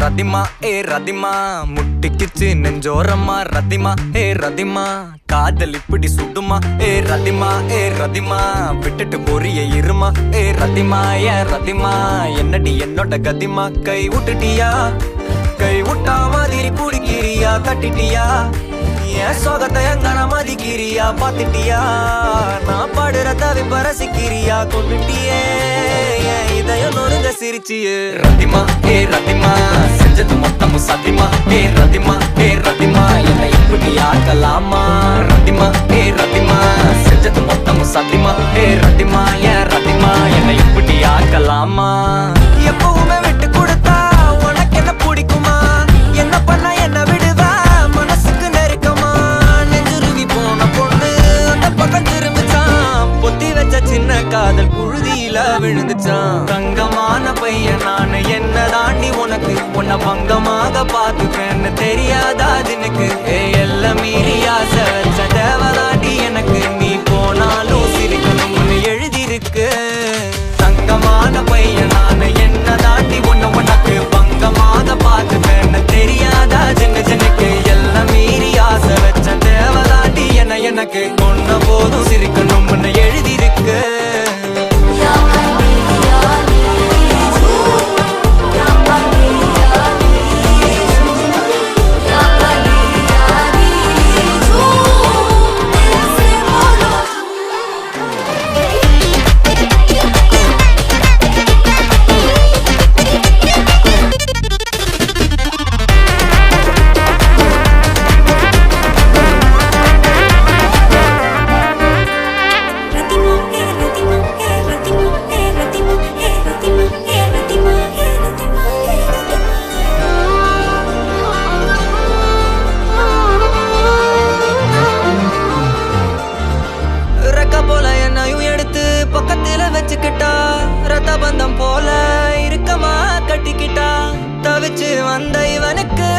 ரதிமா ரதிமா முட்டிக்கிச்சு நெஞ்சோரமா ரதிமா ரதிமா காதல் இப்படி சுடுமா ரதிமா ரதிமா விட்டுட்டு போறிய இருமா ரதிமா ரதிமா என்னடி என்னோட கதிமா கை விட்டுட்டியா கை விட்டா மாதிரி பிடிக்கிறியா தட்டிட்டியா என் சோகத்தை எங்கன மதிக்கிறியா பாத்துட்டியா நான் பாடுற தவிப்ப ரசிக்கிறியா கொண்டுட்டியே இதயம் நொறுங்க சிரிச்சியே ரதிமா ரதிமா செஞ்சது மொத்தமும் சத்தியமா ரதிமா ரதிமா என்னை இப்படி ஆக்கலாமா ரதிமா ரதிமா செஞ்சது மொத்தமும் சத்தியமா ரதிமா ரதிமா என்னை இப்படி ஆக்கலாமா எப்பவுமே விட்டு கொடுத்தா உனக்கு என்ன பிடிக்குமா என்ன பண்ண என்ன விடுவா மனசுக்கு நெருக்கமா நெஞ்சுருகி போன பொண்ணு அந்த பக்கம் திரும்பிச்சான் பொத்தி வச்ச சின்ன காதல் புழுதியில விழுந்துச்சான் தங்கமான பையன் நானு என்ன தாண்டி உனக்கு உன்னை பங்கமாக பாத்துக்கன்னு தெரியாதா எனக்கு எல்லாம் மீறி ஆசை வச்ச தேவதாண்டி எனக்கு நீ போனாலும் சிரிக்கணும்னு எழுதிருக்கு தங்கமான பையன் நானு என்ன தாண்டி உனக்கு பங்கமாக பாத்துக்கன்னு தெரியாதா ஜென்னுக்கு எல்லாம் மீறி ஆசை வச்ச தேவதாண்டி எனக்கு கொன்ன போதும் சிரிக்கணும்னு எழுதிருக்கு பக்கத்துல வச்சுக்கிட்டா ரத்த பந்தம் போல இருக்கமா கட்டிக்கிட்டா தவிச்சு வந்த இவனுக்கு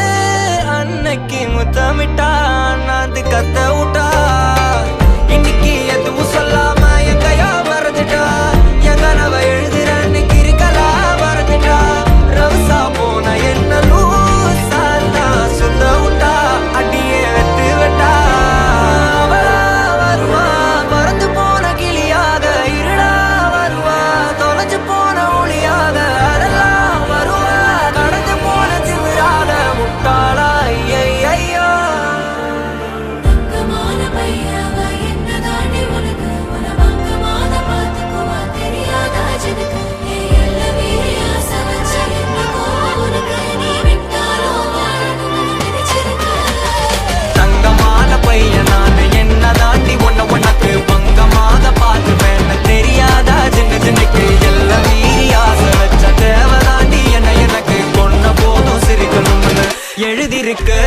அன்னைக்கு முத்தமிட்டா நான் கத்த விட்டா இன்னைக்கு எதுவும் சொல்லாம என் கையா மறைஞ்சிட்டா என் கனவை எழுதுறன்னு கிரிக்கலா மறைஞ்சிட்டா ரவுசா போன என்ன லூசா சுத்த விட்டா அடியே வெத்து விட்டா எழுதிருக்கு